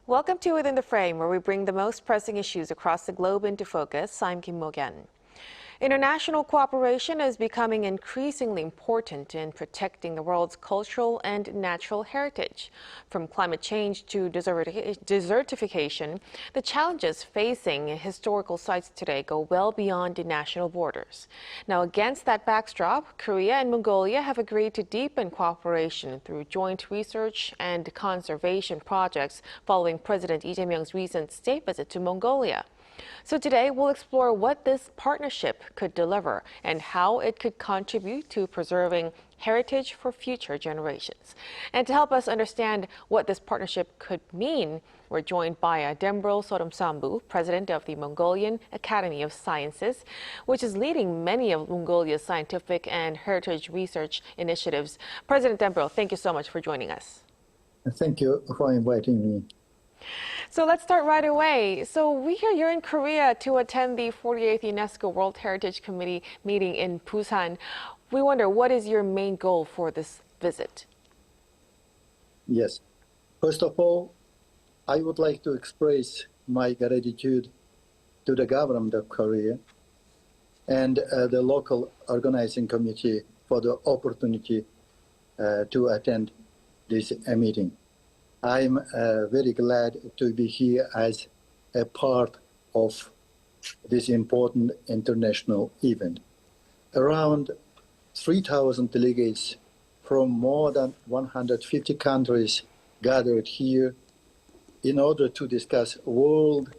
Welcome to Within the Frame, where we bring the most pressing issues across the globe into focus. I'm Kim Mok-yeon. International cooperation is becoming increasingly important in protecting the world's cultural and natural heritage. From climate change to desertification, the challenges facing historical sites today go well beyond the national borders. Now, against that backdrop, Korea and Mongolia have agreed to deepen cooperation through joint research and conservation projects following President Lee Jae Myung's recent state visit to Mongolia. So today, we'll explore what this partnership could deliver and how it could contribute to preserving heritage for future generations. And to help us understand what this partnership could mean, we're joined by Demberel Sodnomsambuu, president of the Mongolian Academy of Sciences, which is leading many of Mongolia's scientific and heritage research initiatives. President Demberel, thank you so much for joining us. Thank you for inviting me. So let's start right away. So we hear you're in Korea to attend the 48th UNESCO World Heritage Committee meeting in Busan. We wonder, what is your main goal for this visit? Yes. First of all, I would like to express my gratitude to the government of Korea and the local organizing committee for the opportunity to attend this meeting. I'm very glad to be here as a part of this important international event. Around 3,000 delegates from more than 150 countries gathered here in order to discuss world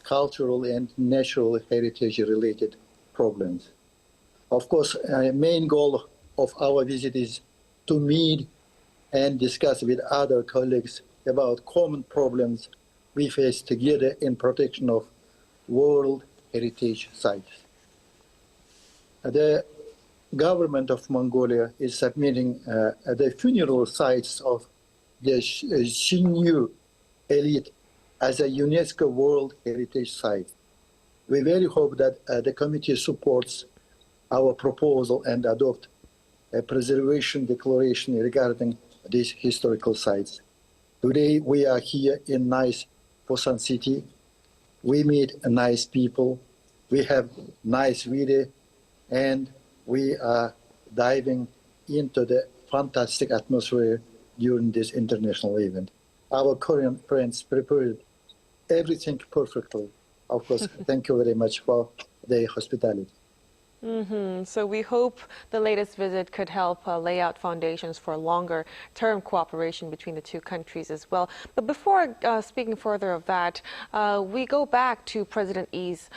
cultural and natural heritage-related problems. Of course, the main goal of our visit is to meet and discuss with other colleagues about common problems we face together in protection of World Heritage Sites. The government of Mongolia is submitting the funeral sites of the Xinyu elite as a UNESCO World Heritage Site. We very hope that the committee supports our proposal and adopt a preservation declaration regarding these historical sites. Today we are here in nice Busan city. We meet nice people. We have nice weather, and we are diving into the fantastic atmosphere during this international event. Our Korean friends prepared everything perfectly. Of course, thank you very much for the hospitality. So we hope the latest visit could help lay out foundations for longer-term cooperation between the two countries as well. But before speaking further of that, we go back to President Lee's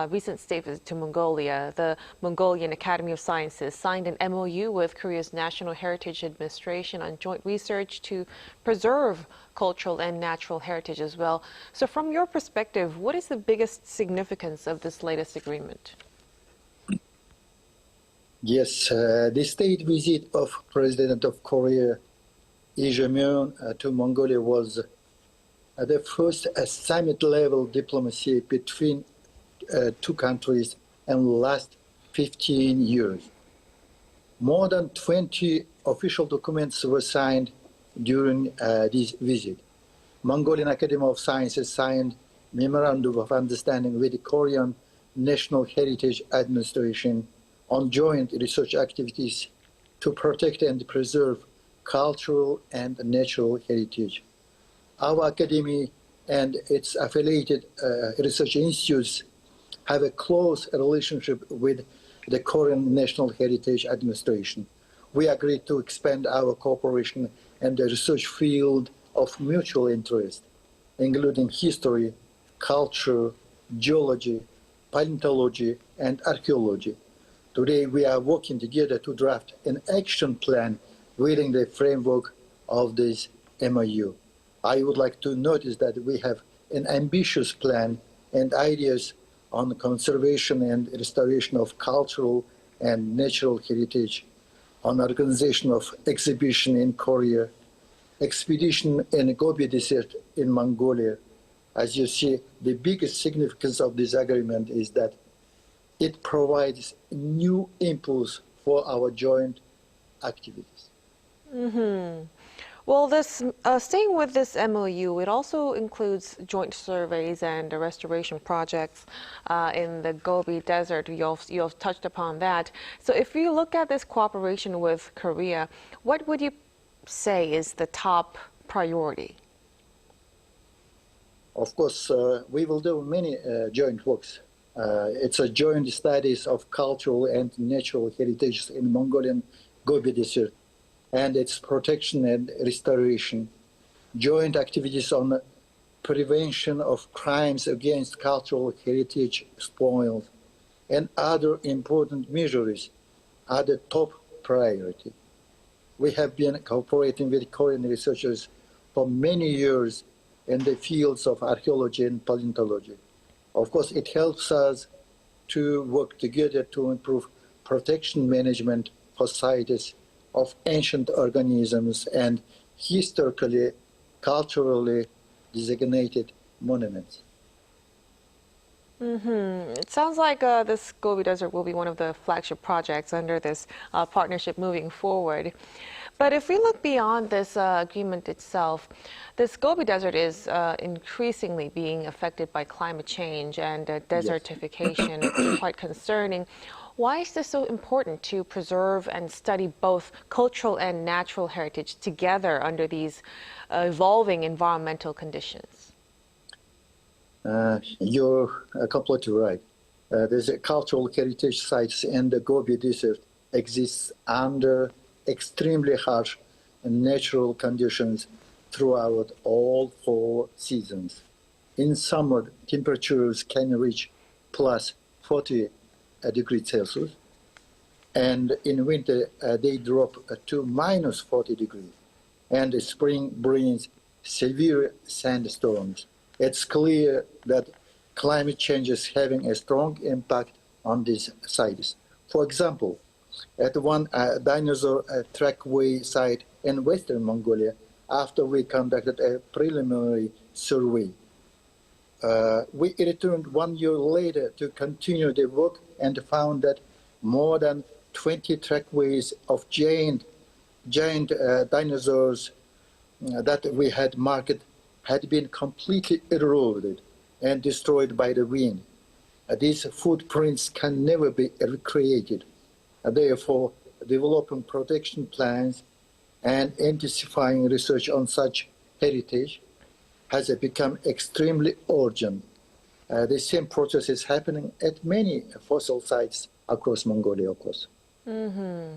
recent state visit to Mongolia. The Mongolian Academy of Sciences signed an MOU with Korea's National Heritage Administration on joint research to preserve cultural and natural heritage as well. So from your perspective, what is the biggest significance of this latest agreement? Yes, the state visit of President of Korea, Lee Jae Myung, to Mongolia was the first summit-level diplomacy between two countries in the last 15 years. More than 20 official documents were signed during this visit. Mongolian Academy of Sciences signed Memorandum of Understanding with the Korean National Heritage Administration on joint research activities to protect and preserve cultural and natural heritage. Our academy and its affiliated research institutes have a close relationship with the Korean National Heritage Administration. We agreed to expand our cooperation in the research field of mutual interest, including history, culture, geology, paleontology, and archaeology. Today, we are working together to draft an action plan within the framework of this MOU. I would like to notice that we have an ambitious plan and ideas on conservation and restoration of cultural and natural heritage, on organization of exhibition in Korea, expedition in Gobi Desert in Mongolia. As you see, the biggest significance of this agreement is that it provides new impulse for our joint activities. Well, this staying with this MOU, it also includes joint surveys and restoration projects in the Gobi Desert. You've touched upon that. So if you look at this cooperation with Korea, what would you say is the top priority? Of course, we will do many joint works. It's a joint studies of cultural and natural heritage in Mongolian Gobi Desert, and its protection and restoration, joint activities on prevention of crimes against cultural heritage spoils, and other important measures are the top priority. We have been cooperating with Korean researchers for many years in the fields of archaeology and paleontology. Of course, it helps us to work together to improve protection management for sites of ancient organisms and historically, culturally designated monuments. It sounds like this Gobi Desert will be one of the flagship projects under this partnership moving forward. But if we look beyond this agreement itself, this Gobi Desert is increasingly being affected by climate change and desertification. It's quite concerning. Why is this so important to preserve and study both cultural and natural heritage together under these evolving environmental conditions? You're completely right. There's a cultural heritage sites in the Gobi Desert exists under extremely harsh natural conditions throughout all 4 seasons. In summer, temperatures can reach plus 40 degrees Celsius, and in winter they drop to minus 40 degrees, and spring brings severe sandstorms. It's clear that climate change is having a strong impact on these sites. For example, at one dinosaur trackway site in western Mongolia, after we conducted a preliminary survey, we returned 1 year later to continue the work and found that more than 20 trackways of giant dinosaurs that we had marked had been completely eroded and destroyed by the wind. These footprints can never be recreated. Therefore, developing protection plans and intensifying research on such heritage has become extremely urgent. The same process is happening at many fossil sites across Mongolia, of course.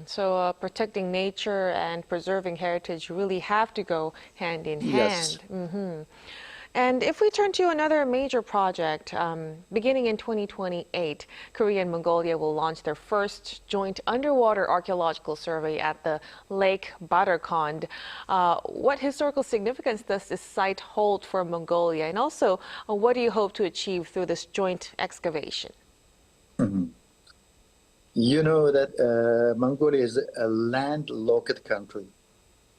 So protecting nature and preserving heritage really have to go hand in Yes. hand. And if we turn to another major project, beginning in 2028, Korea and Mongolia will launch their first joint underwater archaeological survey at the Lake Badarkand. What historical significance does this site hold for Mongolia? And also, what do you hope to achieve through this joint excavation? You know that Mongolia is a landlocked country.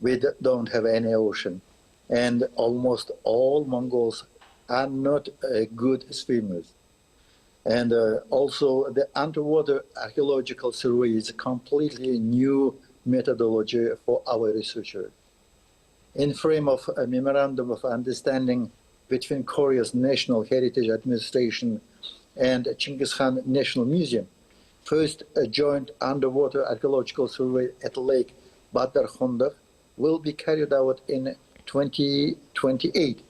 We don't have any ocean. And almost all Mongols are not good swimmers. And also the underwater archaeological survey is a completely new methodology for our researchers. In frame of a memorandum of understanding between Korea's National Heritage Administration and Genghis Khan National Museum, first a joint underwater archaeological survey at Lake Badarkand will be carried out in 2028.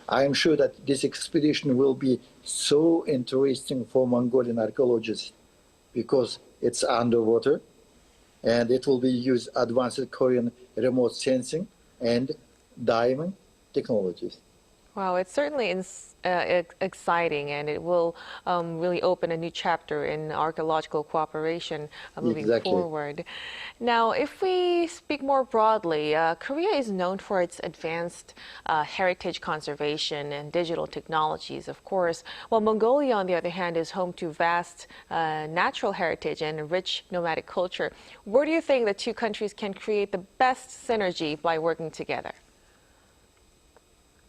I am sure that this expedition will be so interesting for Mongolian archaeologists because it's underwater and it will be used advanced Korean remote sensing and diving technologies. Wow, it's certainly exciting, and it will really open a new chapter in archaeological cooperation moving forward. Now, if we speak more broadly, Korea is known for its advanced heritage conservation and digital technologies, of course, while Mongolia, on the other hand, is home to vast natural heritage and a rich nomadic culture. Where do you think the two countries can create the best synergy by working together?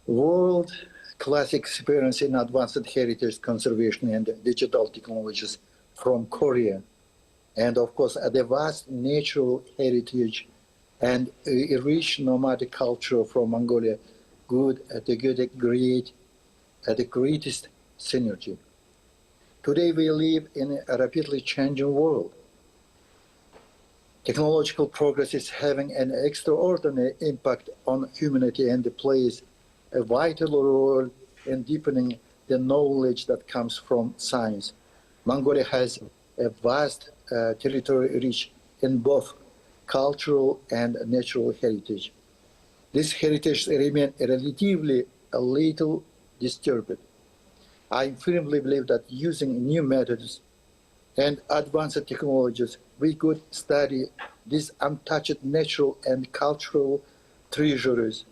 World-class experience in advanced heritage conservation and digital technologies from Korea, and of course the vast natural heritage and a rich nomadic culture from Mongolia could create the greatest synergy. Today we live in a rapidly changing world. Technological progress is having an extraordinary impact on humanity and plays a vital role in deepening the knowledge that comes from science. Mongolia has a vast territory rich in both cultural and natural heritage. This heritage remains relatively a little disturbed. I firmly believe that using new methods and advanced technologies, we could study these untouched natural and cultural treasures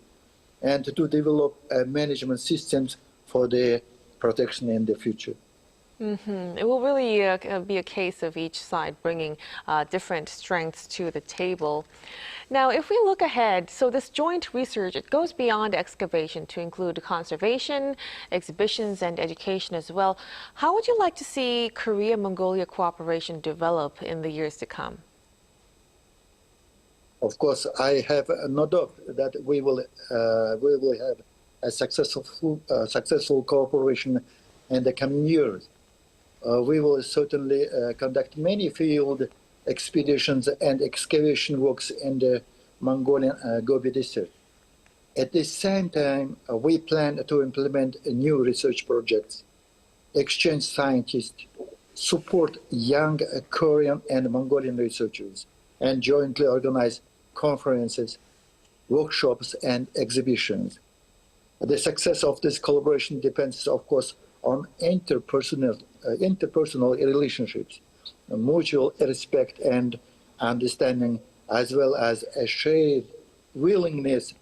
and to develop management systems for their protection in the future. It will really be a case of each side bringing different strengths to the table. Now, if we look ahead, so this joint research, it goes beyond excavation to include conservation, exhibitions, and education as well. How would you like to see Korea-Mongolia cooperation develop in the years to come? Of course, I have no doubt that we will have a successful cooperation in the coming years. We will certainly conduct many field expeditions and excavation works in the Mongolian Gobi Desert. At the same time, we plan to implement new research projects, exchange scientists, support young Korean and Mongolian researchers, and jointly organize conferences, workshops, and exhibitions. The success of this collaboration depends, of course, on interpersonal relationships, mutual respect and understanding, as well as a shared willingness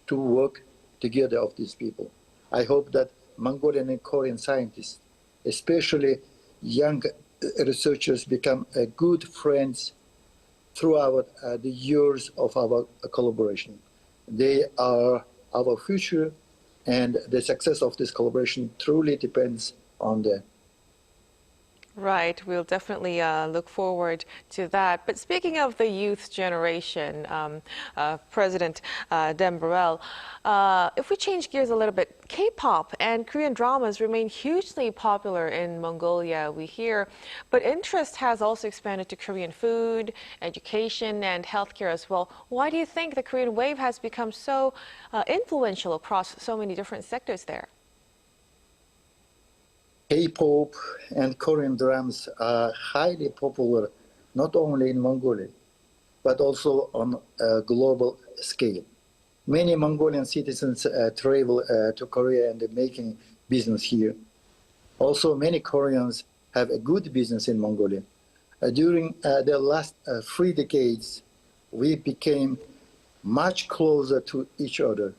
to work together of these people. I hope that Mongolian and Korean scientists, especially young researchers, become good friends throughout the years of our collaboration. They are our future, and the success of this collaboration truly depends on them. Right, we'll definitely look forward to that. But speaking of the youth generation, President Demberel, if we change gears a little bit, K-pop and Korean dramas remain hugely popular in Mongolia, we hear, but interest has also expanded to Korean food, education, and healthcare as well. Why do you think the Korean wave has become so influential across so many different sectors there? K-pop and Korean dramas are highly popular not only in Mongolia, but also on a global scale. Many Mongolian citizens travel to Korea and are making business here. Also, many Koreans have a good business in Mongolia. During the last 3 decades, we became much closer to each other.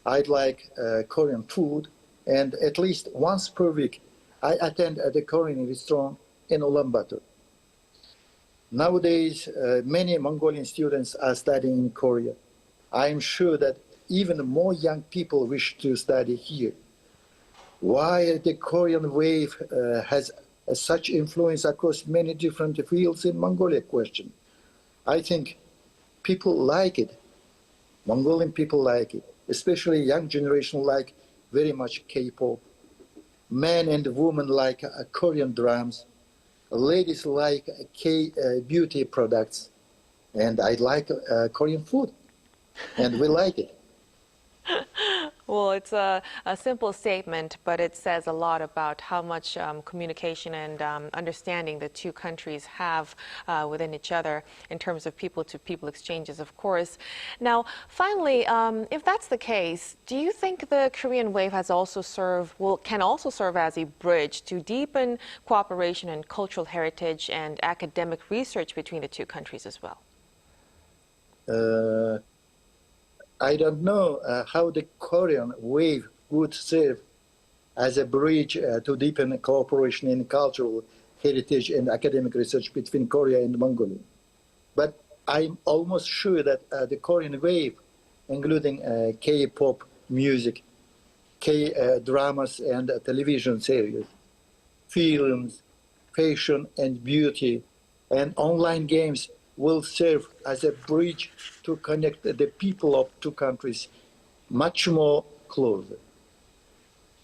I like Korean food, and at least once per week, I attend the Korean restaurant in Ulaanbaatar. Nowadays, many Mongolian students are studying in Korea. I am sure that even more young people wish to study here. Why the Korean wave has such influence across many different fields in Mongolia question? I think people like it. Mongolian people like it, especially young generation like very much K-pop. Men and women like Korean dramas. Ladies like K-beauty products. And I like Korean food. And we like it. Well, it's a simple statement, but it says a lot about how much communication and understanding the two countries have within each other in terms of people-to-people exchanges, of course. Now, finally, if that's the case, do you think the Korean wave can also serve as a bridge to deepen cooperation in cultural heritage and academic research between the two countries as well? I don't know how the Korean wave would serve as a bridge to deepen cooperation in cultural heritage and academic research between Korea and Mongolia. But I'm almost sure that the Korean wave, including K-pop music, K-dramas and television series, films, fashion and beauty, and online games will serve as a bridge to connect the people of two countries much more closer.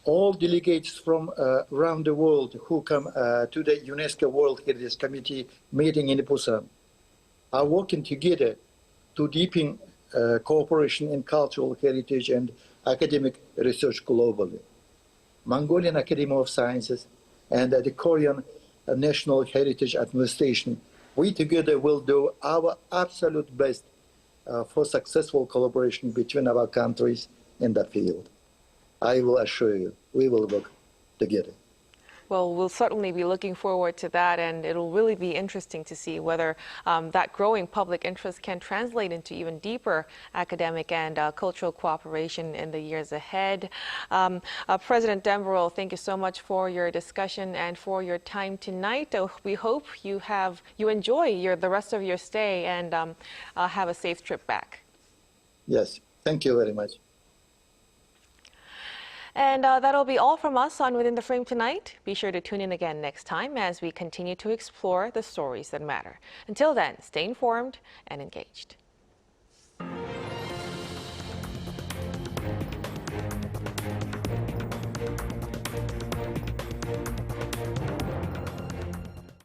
All delegates from around the world who come to the UNESCO World Heritage Committee meeting in Busan are working together to deepen cooperation in cultural heritage and academic research globally. Mongolian Academy of Sciences and the Korean National Heritage Administration, we together will do our absolute best for successful collaboration between our countries in the field. I will assure you, we will work together. Well, we'll certainly be looking forward to that, and it'll really be interesting to see whether that growing public interest can translate into even deeper academic and cultural cooperation in the years ahead. President Demberel, thank you so much for your discussion and for your time tonight. We hope you enjoy the rest of your stay and have a safe trip back. Yes, thank you very much. And that'll be all from us on Within the Frame tonight. Be sure to tune in again next time as we continue to explore the stories that matter. Until then, stay informed and engaged.